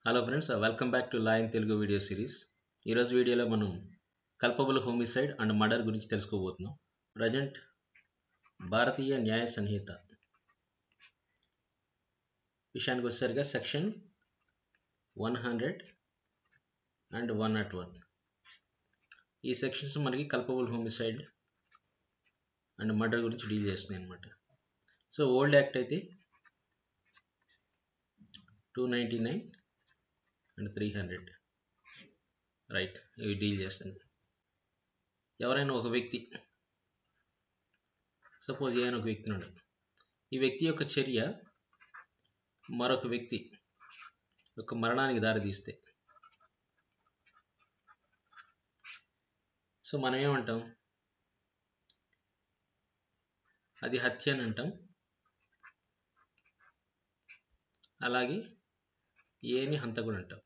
Hello friends, welcome back to law in Telugu video series. ఈరోజు వీడియోలో మనం కల్పబుల్ హోమిసైడ్ అండ్ మర్డర్ గురించి తెలుసుకోబోతున్నాం. ప్రజెంట్ భారతీయ న్యాయ సంహిత విషయానికి వచ్చేసరిగా సెక్షన్ 100 అండ్ 101 ఈ సెక్షన్స్ మనకి కల్పబుల్ హోమిసైడ్ అండ్ మర్డర్ గురించి డీల్ చేస్తున్నాయి అన్నమాట. సో ఓల్డ్ యాక్ట్ అయితే 299 అండ్ 300 రైట్, ఇవి డీల్ చేస్తుంది. ఎవరైనా ఒక వ్యక్తి, సపోజ్ ఏమైనా ఒక వ్యక్తి ఉన్నాడు, ఈ వ్యక్తి యొక్క చర్య మరొక వ్యక్తి యొక్క మరణానికి దారితీస్తే సో మనం ఏమంటాం, అది హత్య అని అంటాం. అలాగే ఏని హంతకుడు అంటాం.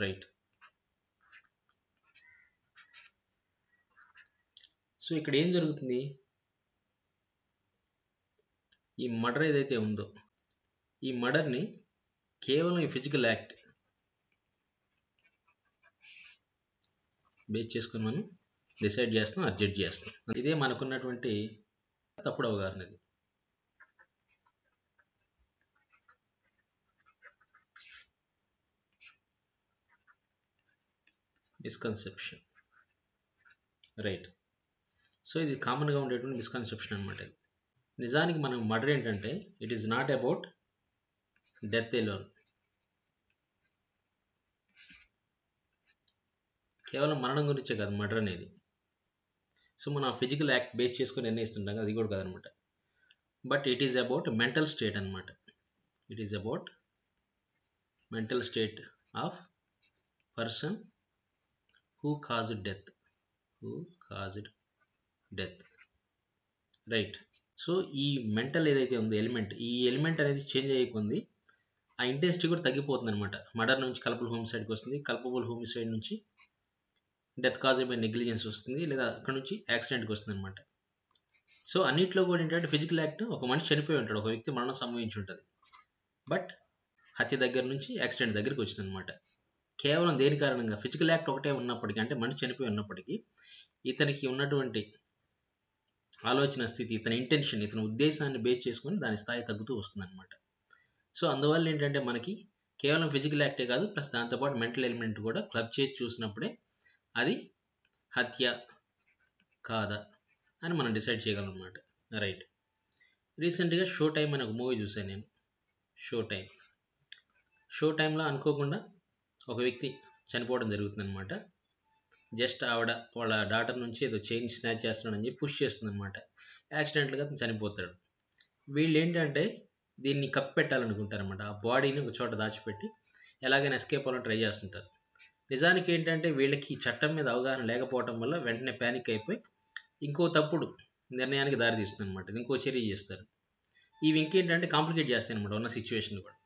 రైట్. సో ఇక్కడ ఏం జరుగుతుంది, ఈ మర్డర్ ఏదైతే ఉందో ఈ మర్డర్ని కేవలం ఈ ఫిజికల్ యాక్ట్ బేస్ చేసుకుని మనం డిసైడ్ చేస్తాం, అడ్జడ్జ్ చేస్తాం. ఇదే మనకున్నటువంటి తప్పుడు అవగాహన. ఇది మిస్కన్సెప్షన్. రైట్. సో ఇది కామన్గా ఉండేటువంటి మిస్కన్సెప్షన్ అనమాట. నిజానికి మనం మర్డర్ ఏంటంటే it is not about death alone, కేవలం మరణం గురించే కాదు మర్డర్ అనేది. సో మనం ఫిజికల్ యాక్ట్ బేస్ చేసుకొని నిర్ణయిస్తుంటాం, అది కూడా కాదనమాట. But it is about mental state అనమాట. It is about mental state of person who caused death. Right. So ఈ మెంటల్ ఏదైతే ఉందో ఈ ఎలిమెంట్ అనేది చేంజ్ అయ్యేకుంది ఆ ఇంటెన్సిటీ కూడా తగ్గిపోతుంది అనమాట. మర్డర్ నుంచి కల్పబుల్ హోమిసైడ్కి వస్తుంది, కల్పబుల్ హోమిసైడ్ నుంచి డెత్ కాజ్డ్ బై నెగ్లిజెన్స్ వస్తుంది, లేదా అక్కడ నుంచి యాక్సిడెంట్కి వస్తుంది అనమాట. సో అన్నింటిలో కూడా ఏంటంటే ఫిజికల్ యాక్ట్, ఒక మనిషి చనిపోయి ఉంటాడు, ఒక వ్యక్తి మరణం సంభవించి ఉంటుంది, బట్ హత్య దగ్గర నుంచి యాక్సిడెంట్ దగ్గరికి వచ్చింది అనమాట. కేవలం దేని కారణంగా, ఫిజికల్ యాక్ట్ ఒకటే ఉన్నప్పటికీ, అంటే మనిషి చనిపోయి ఉన్నప్పటికీ ఇతనికి ఉన్నటువంటి ఆలోచన స్థితి, ఇతని ఇంటెన్షన్, ఇతని ఉద్దేశాన్ని బేస్ చేసుకొని దాని స్థాయి తగ్గుతూ వస్తుంది అనమాట. సో అందువల్ల ఏంటంటే మనకి కేవలం ఫిజికల్ యాక్టే కాదు, ప్లస్ దాంతోపాటు మెంటల్ ఎలిమెంట్ కూడా క్లబ్ చేసి చూసినప్పుడే అది హత్య కాదా అని మనం డిసైడ్ చేయగలం అనమాట. రైట్. రీసెంట్గా షో టైమ్ అనే ఒక మూవీ చూసాను నేను. షో టైంలో అనుకోకుండా ఒక వ్యక్తి చనిపోవడం జరుగుతుంది అనమాట. జస్ట్ ఆవిడ వాళ్ళ డాటర్ నుంచి ఏదో చైన్ స్నాచ్ చేస్తున్నాడని చెప్పి పుష్ చేస్తుంది అనమాట. యాక్సిడెంట్గా అతను చనిపోతాడు. వీళ్ళు ఏంటంటే దీన్ని కప్పిపెట్టాలనుకుంటారనమాట. ఆ బాడీని ఒక చోట దాచిపెట్టి ఎలాగైనా ఎస్కేప్ అవ్వాలని ట్రై చేస్తుంటారు. నిజానికి ఏంటంటే వీళ్ళకి చట్టం మీద అవగాహన లేకపోవడం వల్ల వెంటనే ప్యానిక్ అయిపోయి ఇంకో తప్పుడు నిర్ణయానికి దారితీస్తుంది అనమాట. ఇంకో చర్య చేస్తారు. ఇవి ఇంకేంటంటే కాంప్లికేట్ చేస్తాయి అనమాట ఉన్న సిచ్యువేషన్ కూడా.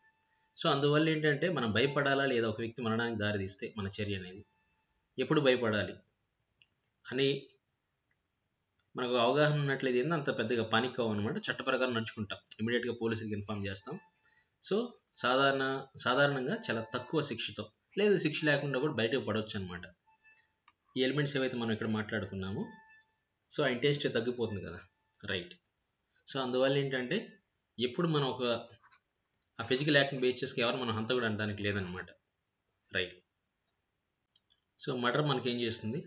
సో అందువల్ల ఏంటంటే మనం భయపడాలా లేదా ఒక వ్యక్తి మరణానికి దారితీస్తే మన చర్య అనేది ఎప్పుడు భయపడాలి అని మనకు అవగాహన ఉన్నట్లయితే అంత పెద్దగా పానిక్ అవ్వనమాట. చట్ట ప్రకారం నడుచుకుంటాం, ఇమీడియట్గా పోలీసులకు ఇన్ఫామ్ చేస్తాం. సో సాధారణంగా చాలా తక్కువ శిక్షతో, లేదా శిక్ష లేకుండా కూడా బయటకు పడవచ్చు అనమాట. ఈ ఎలిమెంట్స్ ఏవైతే మనం ఇక్కడ మాట్లాడుకున్నామో సో ఆ ఇంటెన్సిటీ తగ్గిపోతుంది కదా. రైట్. సో అందువల్ల ఏంటంటే ఎప్పుడు మనం ఆ ఫిజికల్ యాక్ట్ని బేస్ చేసుకుని ఎవరు మనం హంతకుడు అనడానికి లేదనమాట. రైట్. సో మర్డర్ మనకి ఏం చేస్తుంది,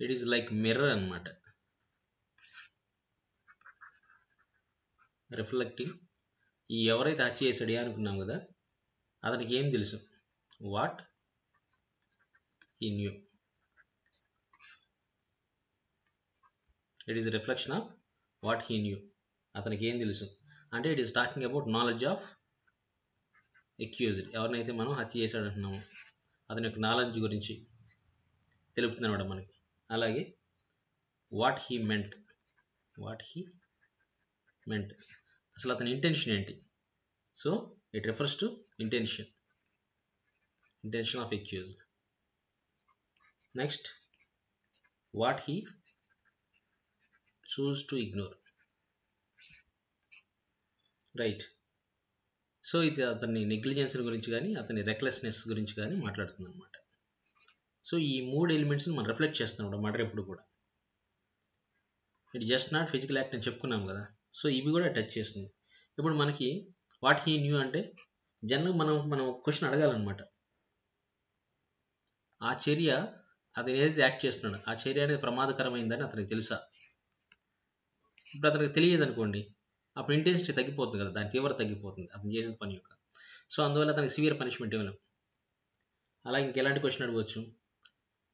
ఇట్ ఈస్ లైక్ మిర్రర్ అనమాట, రిఫ్లెక్టింగ్. ఈ ఎవరైతే హత్య చేశాడు అనుకున్నాం కదా, అతనికి ఏం తెలుసు, what he knew. It is reflection of what he knew. అతనికి ఏం తెలుసు అంటే it is talking about knowledge of accused. ఎవరినైతే మనం హత్య చేశాడు అంటున్నామో అతని యొక్క నాలెడ్జ్ గురించి తెలుపుతున్నాడు మనకి. అలాగే వాట్ హీ మెంట్, అసలు అతని ఇంటెన్షన్ ఏంటి. So it refers to intention of accused. Next what he choose to ignore. Right. So ఇది అతని నెగ్లిజెన్స్ గురించి కానీ అతని రెక్లెస్నెస్ గురించి కానీ మాట్లాడుతుంది అనమాట. సో ఈ 3 ఎలిమెంట్స్ని మనం రిఫ్లెక్ట్ చేస్తున్నాం మర్డర్ ఎప్పుడు కూడా. It just not physical act అని చెప్పుకున్నాం కదా, సో ఇవి కూడా టచ్ చేస్తుంది. ఇప్పుడు మనకి వాట్ హీ న్యూ అంటే జనరల్ మనం క్వశ్చన్ అడగాలన్నమాట. ఆ చర్య అతను ఏదైతే యాక్ట్ చేస్తున్నాడు ఆ చర్య అనేది ప్రమాదకరమైందని అతనికి తెలుసా? ఇప్పుడు అతనికి తెలియదు అనుకోండి, అప్పుడు ఇంటెన్సిటీ తగ్గిపోతుంది కదా, దాని తీవ్రత తగ్గిపోతుంది అతను చేసిన పని యొక్క. సో అందువల్ల అతనికి సివియర్ పనిష్మెంట్ ఇవ్వలేం. అలా ఇంకెలాంటి క్వశ్చన్ అడగవచ్చు?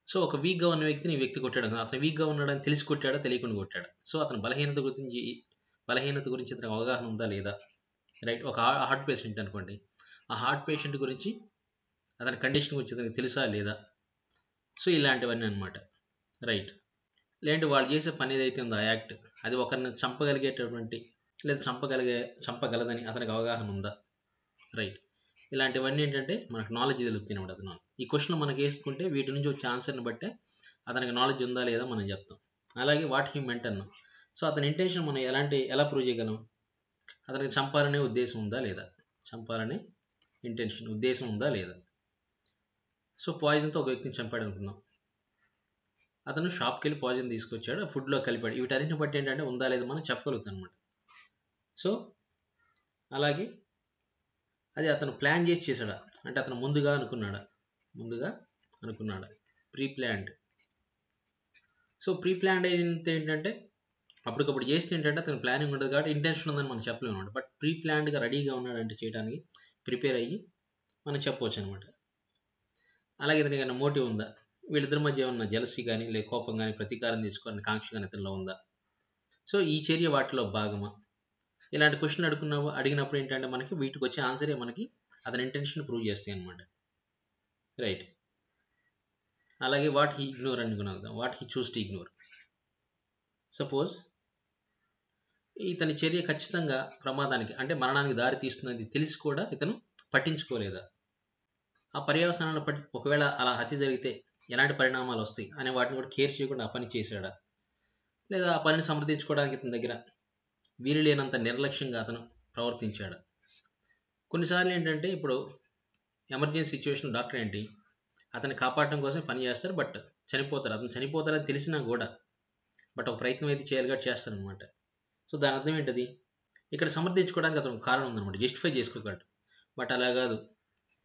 సో ఒక వీక్గా ఉన్న వ్యక్తిని ఈ వ్యక్తి కొట్టాడు, అతను వీక్గా ఉన్నాడని తెలిసి కొట్టాడా తెలియకుండా కొట్టాడా? సో అతని బలహీనత గురించి అతనికి అవగాహన ఉందా లేదా? రైట్. ఒక హార్ట్ పేషెంట్ అనుకోండి, ఆ హార్ట్ పేషెంట్ గురించి అతని కండిషన్ గురించి అతనికి తెలుసా లేదా? సో ఇలాంటివన్నీ అనమాట. రైట్. లేదంటే వాళ్ళు చేసే పని ఏదైతే ఉందో ఆ యాక్ట్ అది ఒకరిని చంపగలిగేటటువంటి లేదా చంపగలదని అతనికి అవగాహన ఉందా? రైట్. ఇలాంటివన్నీ ఏంటంటే మనకు నాలెడ్జ్ తెలుపుతున్నాడు అతను. ఈ క్వశ్చన్ మనకి వేసుకుంటే వీటి నుంచి వచ్చే ఆన్సర్ని బట్టే అతనికి నాలెడ్జ్ ఉందా లేదా మనం చెప్తాం. అలాగే వాట్ హీ మెంట్ అన్నాం. సో అతని ఇంటెన్షన్ మనం ఎలా ప్రూవ్ చేయగలం? అతనికి చంపాలనే ఉద్దేశం ఉందా లేదా? చంపాలనే ఉద్దేశం ఉందా లేదా? సో పాయిజన్తో ఒక వ్యక్తిని చంపాడు అనుకుందాం. అతను షాప్కి వెళ్ళి పాయిజన్ తీసుకొచ్చాడు, ఫుడ్లో కలిపాడు. వీటన్నిటిని బట్టి ఏంటంటే ఉందా లేదా మనం చెప్పగలుగుతాం అనమాట. సో అలాగే అది అతను ప్లాన్ చేసి చేశాడా అంటే అతను ముందుగా అనుకున్నాడా? Pre planned. So pre planned అయితే ఏంటంటే అప్పటికప్పుడు చేస్తే ఏంటంటే అతను ప్లానింగ్ ఉండదు కాబట్టి ఇంటెన్షన్ ఉందని మనం చెప్పలేము అనమాట. బట్ ప్రీ ప్లాన్డ్గా రెడీగా ఉన్నాడంటే చేయడానికి ప్రిపేర్ అయ్యి మనం చెప్పవచ్చు అనమాట. అలాగే ఇతనికి ఏమైనా మోటివ్ ఉందా? వీళ్ళిద్దరి మధ్య ఏమన్నా జలసీ కానీ లేదా కోపం కానీ ప్రతీకారం తీసుకోవాలని కాంక్ష కానీ ఇతనిలో ఉందా? సో ఈ చర్య వాటిలో భాగమా? ఇలాంటి క్వశ్చన్ అడిగినప్పుడు ఏంటంటే మనకి వీటికి వచ్చే ఆన్సరే మనకి అతని ఇంటెన్షన్ ప్రూవ్ చేస్తాయి అనమాట. రైట్. అలాగే వాట్ హీ ఇగ్నోర్ అనుకున్నాం, what he choose to ignore. Suppose ఇతని చర్య ఖచ్చితంగా ప్రమాదానికి అంటే మరణానికి దారి తీస్తున్నది తెలిసి కూడా ఇతను పట్టించుకోలేదా? ఆ పర్యవసానాలను ఒకవేళ అలా హత్య జరిగితే ఎలాంటి పరిణామాలు వస్తాయి అనే వాటిని కూడా కేర్ చేయకుండా ఆ పని చేశాడా? లేదా ఆ పనిని సమర్థించుకోవడానికి ఇతని దగ్గర వీలు లేనంత నిర్లక్ష్యంగా అతను ప్రవర్తించాడు? కొన్నిసార్లు ఏంటంటే ఇప్పుడు ఎమర్జెన్సీ సిచ్యువేషన్ డాక్టర్ ఏంటి అతన్ని కాపాడడం కోసం పని చేస్తారు, బట్ అతను చనిపోతారని తెలిసినా కూడా బట్ ఒక ప్రయత్నం అయితే చేయాలిగా చేస్తారనమాట. సో దాని అర్థం ఏంటది? ఇక్కడ సమర్థించుకోవడానికి అతను కారణం ఉందన్నమాట, జస్టిఫై చేసుకోగలడు. బట్ అలా కాదు.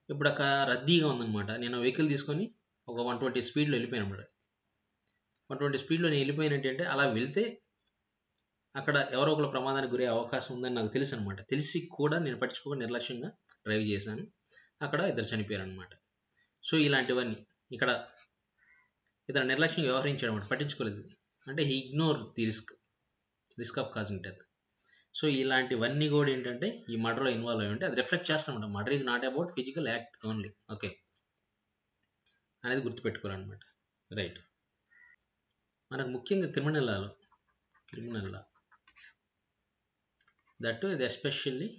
ఇప్పుడు అక్కడ రద్దీగా ఉందన్నమాట, నేను వెహికల్ తీసుకొని ఒక 120 స్పీడ్లో వెళ్ళిపోయాను అనమాట. 120 స్పీడ్లో నేను వెళ్ళిపోయినట్టు అలా వెళ్తే అక్కడ ఎవరో ఒకరు ప్రమాదానికి గురే అవకాశం ఉందని నాకు తెలుసు అనమాట. తెలిసి కూడా నేను పట్టించుకోకుండా నిర్లక్ష్యంగా డ్రైవ్ చేశాను, అక్కడ ఇద్దరు చనిపోయారు అనమాట. సో ఇలాంటివన్నీ ఇక్కడ ఇతను నిర్లక్ష్యంగా వ్యవహరించాడు అనమాట, పట్టించుకోలేదు. అంటే he ignore the risk of causing death. So ఇలాంటివన్నీ కూడా ఏంటంటే ఈ మర్డర్లో ఇన్వాల్వ్ అయ్యి ఉంటే అది రిఫ్లెక్ట్ చేస్తామంట. Murder is not about physical act only, okay అనేది గుర్తుపెట్టుకోవాలన్నమాట. రైట్. మనకు ముఖ్యంగా criminal law that to especially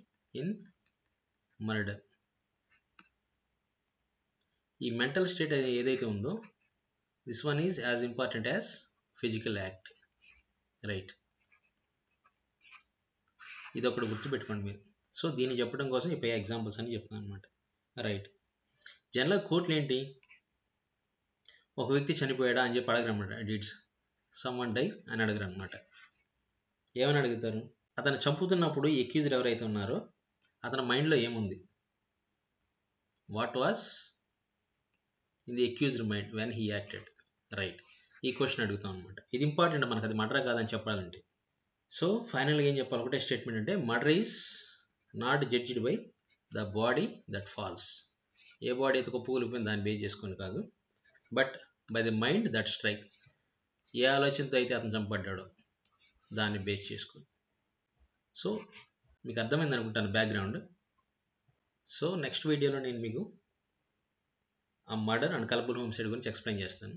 in murder ఈ మెంటల్ స్టేట్ ఏదైతే ఉందో this one is as important as physical act. Right. ఇది ఒకటి గుర్తుపెట్టుకోండి మీరు. సో దీన్ని చెప్పడం కోసం ఈ ఎగ్జాంపుల్స్ అని చెప్తాను అనమాట. రైట్. జనరల్ కోర్టులు ఏంటి, ఒక వ్యక్తి చనిపోయాడా అని చెప్పి అడగరు అనమాట. డిడ్స్ సమ్వన్ డై అని అడగరు అనమాట. ఏమని అడుగుతారు? అతను చంపుతున్నప్పుడు ఎక్యూజ్డ్ ఎవరైతే ఉన్నారో అతని మైండ్లో ఏముంది? What was in the accused mind when he acted? Right. ఈ క్వశ్చన్ అడుగుతాం అనమాట. ఇది ఇంపార్టెంట్ మనకు, అది మర్డర్ కాదని చెప్పాలంటే. సో ఫైనల్గా ఏం చెప్పాలి? ఒకటే స్టేట్మెంట్ అంటే murder is not judged by the body that falls. ఏ బాడీ అయితే కూలిపోయింది దాన్ని బేస్ చేసుకొని కాదు, but by the mind that strike. ఏ ఆలోచనతో అయితే అతను చంపబడ్డాడో దాన్ని బేస్ చేసుకొని. సో మీకు అర్థమైంది అనుకుంటాను బ్యాక్గ్రౌండ్. సో నెక్స్ట్ వీడియోలో నేను మీకు ఆ మర్డర్ అండ్ కల్పబుల్ హోమిసైడ్ గురించి ఎక్స్ప్లెయిన్ చేస్తాను.